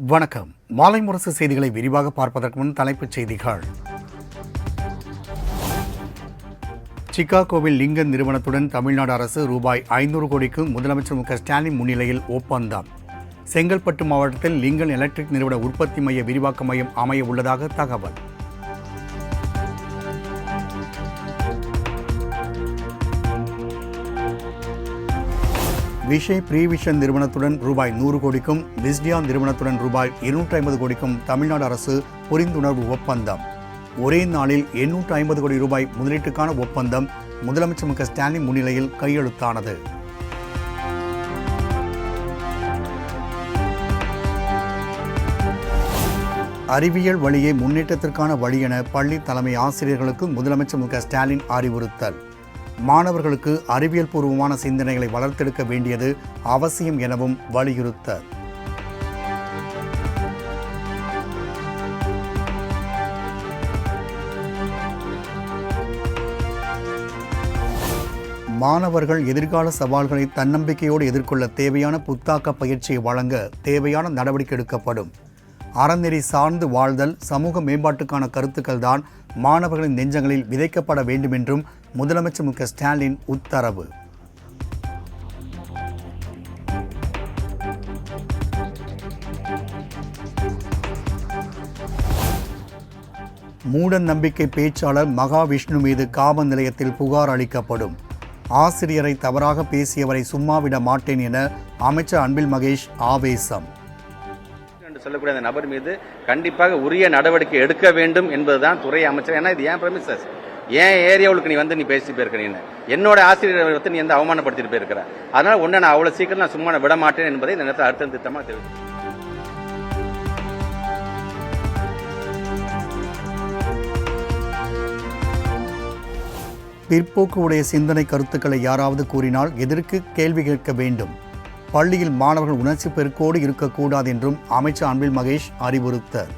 வணக்கம். மாலை முரசு செய்திகளை விரிவாக பார்ப்பதற்கு முன் தலைப்புச் செய்திகள். சிகாகோவில் லிங்கன் நிறுவனத்துடன் தமிழ்நாடு அரசு ரூபாய் 500 கோடிக்கு முதலமைச்சர் மு க ஸ்டாலின் முன்னிலையில் ஒப்பந்தம். செங்கல்பட்டு மாவட்டத்தில் லிங்கன் எலக்ட்ரிக் நிறுவன உற்பத்தி மைய விரிவாக்க மையம் அமைய உள்ளதாக தகவல். விஷய் ப்ரீவிஷன் நிறுவனத்துடன் ரூபாய் 100 கோடிக்கும் விஸ்டியான் நிறுவனத்துடன் ரூபாய் 250 கோடிக்கும் தமிழ்நாடு அரசு புரிந்துணர்வு ஒப்பந்தம். ஒரே நாளில் 850 கோடி ரூபாய் முதலீட்டுக்கான ஒப்பந்தம் முதலமைச்சர் மு க ஸ்டாலின் முன்னிலையில் கையெழுத்தானது. அறிவியல் வழியே முன்னேற்றத்திற்கான வழி என பள்ளி தலைமை ஆசிரியர்களுக்கு முதலமைச்சர் மு க ஸ்டாலின் அறிவுறுத்தல். மாணவர்களுக்கு அறிவியல் பூர்வமான சிந்தனைகளை வளர்த்தெடுக்க வேண்டியது அவசியம் எனவும் வலியுறுத்தல். மாணவர்கள் எதிர்கால சவால்களை தன்னம்பிக்கையோடு எதிர்கொள்ள தேவையான புத்தாக்க பயிற்சியை வழங்க தேவையான நடவடிக்கை எடுக்கப்படும். அறநெறி சார்ந்து வாழ்தல், சமூக மேம்பாட்டுக்கான கருத்துக்கள் தான் மாணவர்களின் நெஞ்சங்களில் விதைக்கப்பட வேண்டும் என்றும் முதலமைச்சர் மு க ஸ்டாலின் உத்தரவு. மூட நம்பிக்கை பேச்சாளர் மகாவிஷ்ணு மீது காவல் நிலையத்தில் புகார் அளிக்கப்படும். ஆசிரியரை தவறாக பேசியவரை சும்மாவிட மாட்டேன் என அமைச்சர் அன்பில் மகேஷ் ஆவேசம். சொல்லக்கூடிய அந்த நபர் மீது கண்டிப்பாக உரிய நடவடிக்கை எடுக்க வேண்டும் என்பதுதான் துறை அமைச்சர். ஏன்னா இது ஏன் பிரமிசஸ், ஏன் ஏரியாவுக்கு நீ பேசி போயிருக்க, நீ என்னோட ஆசிரியரை நீ எந்த அவமானப்படுத்திட்டு போயிருக்கிற, அதனால உன்னை நான் அவ்வளவு சீக்கிரம் நான் சும்மா விட மாட்டேன் என்பதை இந்த நேரத்தில் அர்த்தம் திட்டமாக தெரிவித்து. பிற்போக்கு உடைய சிந்தனை கருத்துக்களை யாராவது கூறினால் எதற்கு கேள்வி கேட்க வேண்டும். பள்ளியில் மாணவர்கள் உணர்ச்சி பெருக்கோடு இருக்கக்கூடாது என்றும் அமைச்சர் அன்பில் மகேஷ் அறிவுறுத்தார்.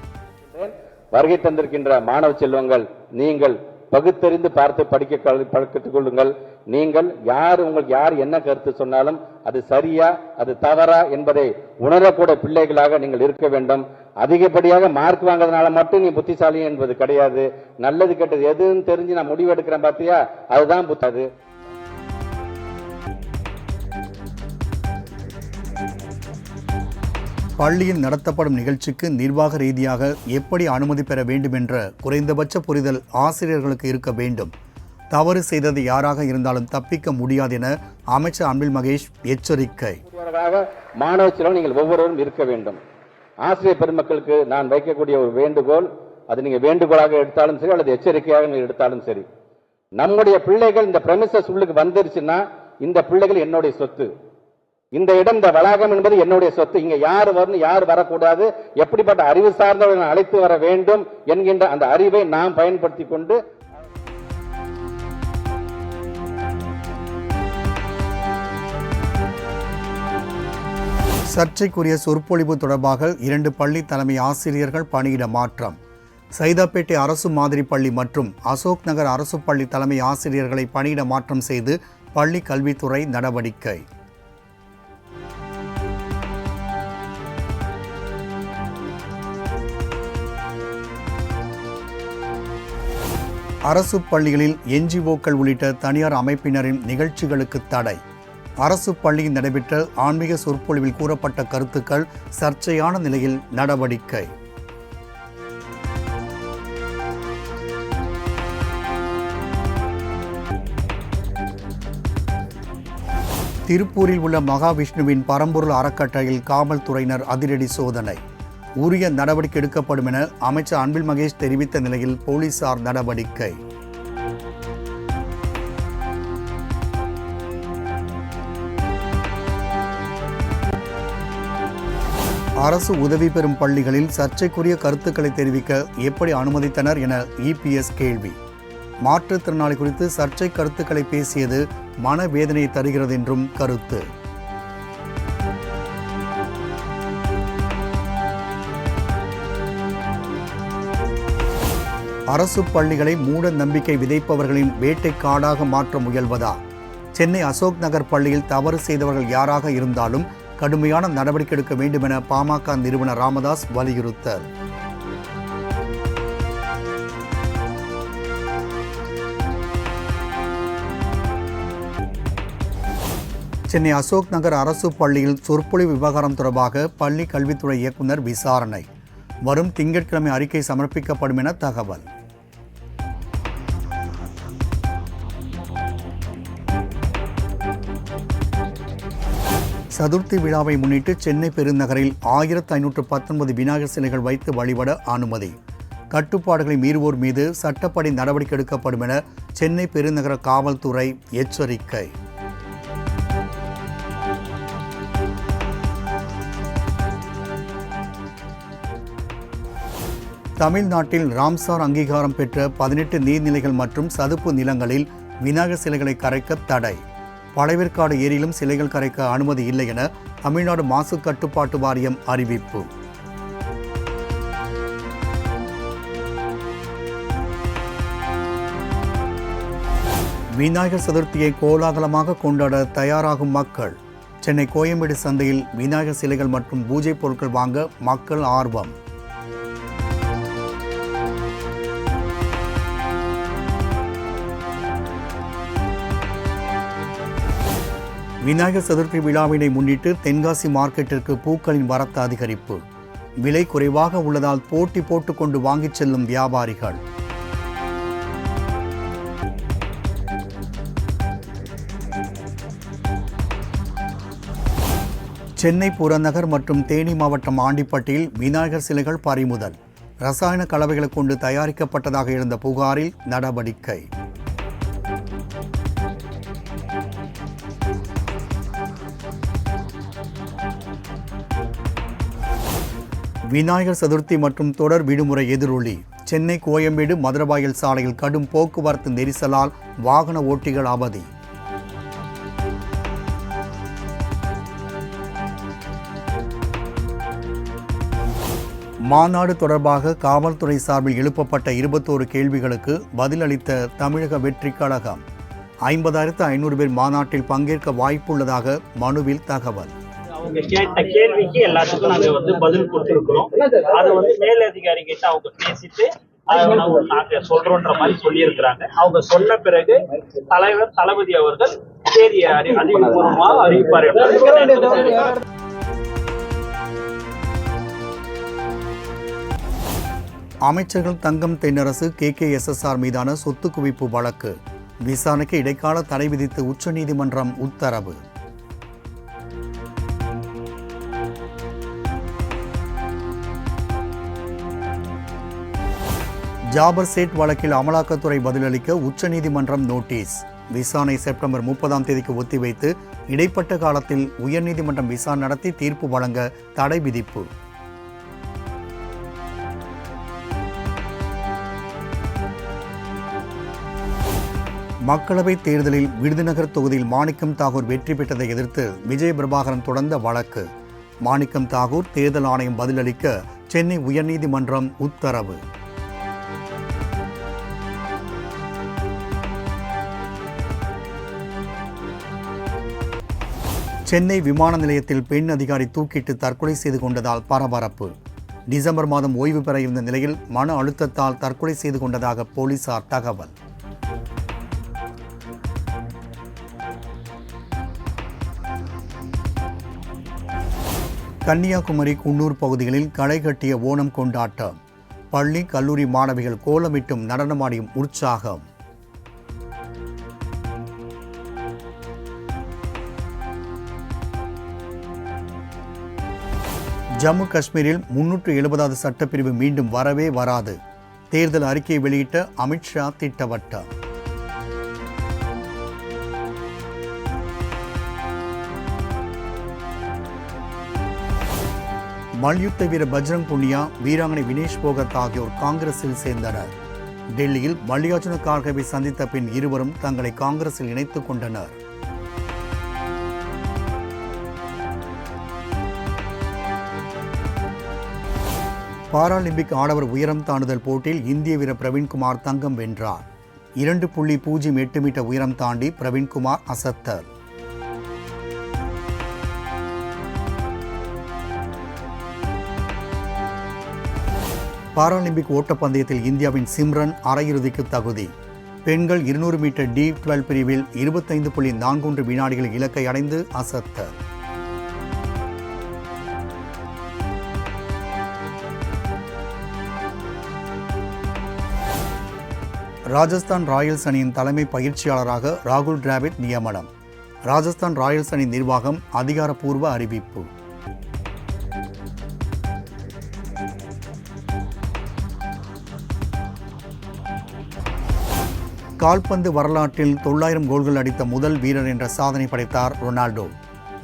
வருகை தந்திருக்கின்ற மாணவ செல்வங்கள், நீங்கள் பகுத்தறிந்து பார்த்து படிக்க கற்றுக் கொள்ளுங்கள். நீங்கள் உங்களுக்கு யார் என்ன கருத்து சொன்னாலும் அது சரியா அது தவறா என்பதை உணரக்கூட பிள்ளைகளாக நீங்கள் இருக்க வேண்டும். அதிகப்படியாக மார்க் வாங்குறதுனால மட்டும் நீ புத்திசாலி என்பது கிடையாது. நல்லது கெட்டது எதுன்னு தெரிஞ்சு நான் முடிவு எடுக்கிறேன் பார்த்தியா, அதுதான் புத்தாது. பள்ளியில் நடத்தப்படும் நிகழ்ச்சிக்கு நிர்வாக ரீதியாக எப்படி அனுமதி பெற வேண்டும் என்ற குறைந்தபட்ச புரிதல் ஆசிரியர்களுக்கு இருக்க வேண்டும். தவறு செய்தது யாராக இருந்தாலும் தப்பிக்க முடியாது என அமைச்சர் அன்பில் மகேஷ் எச்சரிக்கை. மாணவ செல்வம் நீங்கள் ஒவ்வொருவரும் இருக்க வேண்டும். ஆசிரியர் பெருமக்களுக்கு நான் வைக்கக்கூடிய ஒரு வேண்டுகோள், அது நீங்க வேண்டுகோளாக எடுத்தாலும் சரி அல்லது எச்சரிக்கையாக நீங்கள் எடுத்தாலும் சரி, நம்முடைய பிள்ளைகள் இந்த பிரமிசஸ் உள்ளுக்கு வந்துருச்சுன்னா இந்த பிள்ளைகள் என்னுடைய சொத்து. இந்த இடம், இந்த வளாகம் என்பது என்னுடைய சொத்து. இங்க யார் வரணும் யார் வரக்கூடாது, எப்படிப்பட்ட அறிவு சார்ந்தவர்கள் அழைத்து வர வேண்டும் என்கின்ற அந்த அறிவை நாம் பயன்படுத்திக் கொண்டு சர்ச்சைக்குரிய சொற்பொழிவு தொடர்பாக 2 பள்ளி தலைமை ஆசிரியர்கள் பணியிட மாற்றம். சைதாப்பேட்டை அரசு மாதிரி பள்ளி மற்றும் அசோக் நகர் அரசு பள்ளி தலைமை ஆசிரியர்களை பணியிட மாற்றம் செய்து பள்ளி கல்வித்துறை நடவடிக்கை. அரசு பள்ளிகளில் என்ஜிஓக்கள் உள்ளிட்ட தனியார் அமைப்பினரின் நிகழ்ச்சிகளுக்கு தடை. அரசு பள்ளியில் நடைபெற்ற ஆன்மீக சொற்பொழிவில் கூறப்பட்ட கருத்துக்கள் சர்ச்சையான நிலையில் நடவடிக்கை. திருப்பூரில் உள்ள மகாவிஷ்ணுவின் பரம்பொருள் அறக்கட்டளையில் காவல்துறையினர் அதிரடி சோதனை. உரிய நடவடிக்கை எடுக்கப்படும் என அமைச்சர் அன்பில் மகேஷ் தெரிவித்த நிலையில் போலீசார் நடவடிக்கை. அரசு உதவி பெறும் பள்ளிகளில் சர்ச்சைக்குரிய கருத்துக்களை தெரிவிக்க எப்படி அனுமதித்தனர் என இபிஎஸ் கேள்வி. மாற்றுத்திறனாளி குறித்து சர்ச்சை கருத்துக்களை பேசியது மனவேதனையை தருகிறது என்றும் கருத்து. அரசு பள்ளிகளை மூட நம்பிக்கை விதைப்பவர்களின் வேட்டைக்காடாக மாற்ற முயல்வதா? சென்னை அசோக் நகர் பள்ளியில் தவறு செய்தவர்கள் யாராக இருந்தாலும் கடுமையான நடவடிக்கை எடுக்க வேண்டும் என பாமக நிறுவனர் ராமதாஸ் வலியுறுத்தல். சென்னை அசோக் நகர் அரசு பள்ளியில் சொற்பொழிவு விவகாரம் தொடர்பாக பள்ளி கல்வித்துறை இயக்குநர் விசாரணை. வரும் திங்கட்கிழமை அறிக்கை சமர்ப்பிக்கப்படும் என தகவல். சதுர்த்தி விழாவை முன்னிட்டு சென்னை பெருநகரில் 1519 விநாயகர் சிலைகள் வைத்து வழிபட அனுமதி. கட்டுப்பாடுகளை மீறுவோர் மீது சட்டப்படி நடவடிக்கை எடுக்கப்படும் என சென்னை பெருநகர காவல்துறை எச்சரிக்கை. தமிழ்நாட்டில் ராம்சார் அங்கீகாரம் பெற்ற 18 நீர்நிலைகள் மற்றும் சதுப்பு நிலங்களில் விநாயகர் சிலைகளை கரைக்க தடை. பழவேற்காடு ஏரியிலும் சிலைகள் கரைக்க அனுமதி இல்லை என தமிழ்நாடு மாசு கட்டுப்பாட்டு வாரியம் அறிவிப்பு. விநாயகர் சதுர்த்தியை கோலாகலமாக கொண்டாட தயாராகும் மக்கள். சென்னை கோயம்பேடு சந்தையில் விநாயகர் சிலைகள் மற்றும் பூஜை பொருட்கள் வாங்க மக்கள் ஆர்வம். விநாயகர் சதுர்த்தி விழாவினை முன்னிட்டு தென்காசி மார்க்கெட்டிற்கு பூக்களின் வரத்து அதிகரிப்பு. விலை குறைவாக உள்ளதால் போட்டி போட்டுக்கொண்டு வாங்கிச் செல்லும் வியாபாரிகள். சென்னை புறநகர் மற்றும் தேனி மாவட்டம் ஆண்டிப்பட்டியில் விநாயகர் சிலைகள் பறிமுதல். ரசாயன கலவைகளை கொண்டு தயாரிக்கப்பட்டதாக இருந்த புகாரில் நடவடிக்கை. விநாயகர் சதுர்த்தி மற்றும் தொடர் விடுமுறை எதிரொலி. சென்னை கோயம்பேடு மதுரவாயல் சாலையில் கடும் போக்குவரத்து நெரிசலால் வாகன ஓட்டிகள் அவதி. மாநாடு தொடர்பாக காவல்துறை சார்பில் எழுப்பப்பட்ட 21 கேள்விகளுக்கு பதிலளித்த தமிழக வெற்றிக் கழகம். 50,500 பேர் மாநாட்டில் பங்கேற்க வாய்ப்புள்ளதாக மனுவில் தகவல். அவங்க கேட்ட கேள்விக்கு எல்லாத்துக்கும் நாங்க பதில் கொடுத்துருக்கிறோம். அதை மேலதிகாரி கிட்ட அவங்க பேசிட்டு நாங்க சொல்றோன்ற மாதிரி சொல்லியிருக்கிறாங்க. அவங்க சொன்ன பிறகு தலைவர் தளபதி அவர்கள் சரி அதிகபூர்வமாக அறிவிப்பார். அமைச்சர்கள் தங்கம் தென்னரசு KKSSR மீதான சொத்து குவிப்பு வழக்கு. விசாரணைக்கு இடைக்கால தடை விதித்து உச்சநீதிமன்றம் உத்தரவு. ஜாபர் சேட் வழக்கில் அமலாக்கத்துறை பதிலளிக்க உச்சநீதிமன்றம் நோட்டீஸ். விசாரணை செப்டம்பர் 30ஆம் தேதிக்கு ஒத்திவைத்து இடைப்பட்ட காலத்தில் உயர்நீதிமன்றம் விசாரணை நடத்தி தீர்ப்பு வழங்க தடை விதிப்பு. மக்களவைத் தேர்தலில் விருதுநகர் தொகுதியில் மாணிக்கம் தாகூர் வெற்றி பெற்றதை எதிர்த்து விஜய பிரபாகரன் தொடர்ந்த வழக்கு. மாணிக்கம் தாகூர் தேர்தல் ஆணையம் பதிலளிக்க சென்னை உயர்நீதிமன்றம் உத்தரவு. சென்னை விமான நிலையத்தில் பெண் அதிகாரி தூக்கிட்டு தற்கொலை செய்து கொண்டதால் பரபரப்பு. டிசம்பர் மாதம் ஓய்வு பெற இருந்த நிலையில் மன அழுத்தத்தால் தற்கொலை செய்து கொண்டதாக போலீசார் தகவல். கன்னியாகுமரி குன்னூர் பகுதிகளில் களை கட்டிய ஓணம் கொண்டாட்டம். பள்ளி கல்லூரி மாணவிகள் கோலமிட்டும் நடனமாடியும் உற்சாகம். ஜம்மு காஷ்மீரில் 370வது சட்டப்பிரிவு மீண்டும் வரவே வராது. தேர்தல் அறிக்கையை வெளியிட்ட அமித்ஷா திட்டவட்டம். மல்யுத்த வீரர் பஜ்ரங் புனியா, வீராங்கனை வினேஷ் போகத் ஆகியோர் காங்கிரஸில் சேர்ந்தனர். டெல்லியில் மல்லிகார்ஜுன கார்கேவை சந்தித்த பின் இருவரும் தங்களை காங்கிரஸில் இணைத்துக் கொண்டனர். பாராலிம்பிக் ஆடவர் உயரம் தாண்டுதல் போட்டியில் இந்திய வீரர் பிரவீன்குமார் தங்கம் வென்றார். 2.08 மீட்டர் உயரம் தாண்டி பிரவீன்குமார் அசத்தல். பாராலிம்பிக் ஓட்டப்பந்தயத்தில் இந்தியாவின் சிம்ரன் அரையிறுதிக்கு தகுதி. பெண்கள் 200 மீட்டர் D12 பிரிவில் 25.41 வினாடிகள் இலக்கை அடைந்து அசத்தல். ராஜஸ்தான் ராயல்ஸ் அணியின் தலைமை பயிற்சியாளராக ராகுல் டிராவிட் நியமனம். ராஜஸ்தான் ராயல்ஸ் அணி நிர்வாகம் அதிகாரப்பூர்வ அறிவிப்பு. கால்பந்து வரலாற்றில் 900 கோல்கள் அடித்த முதல் வீரர் என்ற சாதனை படைத்தார் ரொனால்டோ.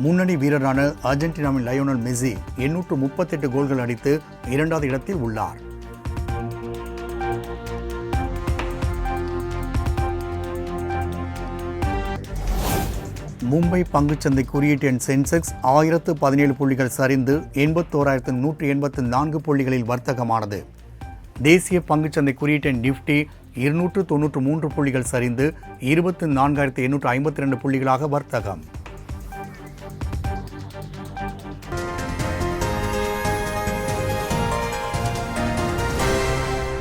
முன்னணி வீரரான அர்ஜென்டினாவின் லயோனல் மெஸ்ஸி 838 கோல்கள் அடித்து 2வது இடத்தில் உள்ளார். மும்பை பங்குச்சந்தை குறியீட்டு எண் சென்செக்ஸ் 1017 புள்ளிகள் சரிந்து 81,184 புள்ளிகளில் வர்த்தகமானது. தேசிய பங்குச்சந்தை குறியீட்டு எண் நிஃப்டி 293 புள்ளிகள் சரிந்து 24,852 புள்ளிகளாக வர்த்தகம்.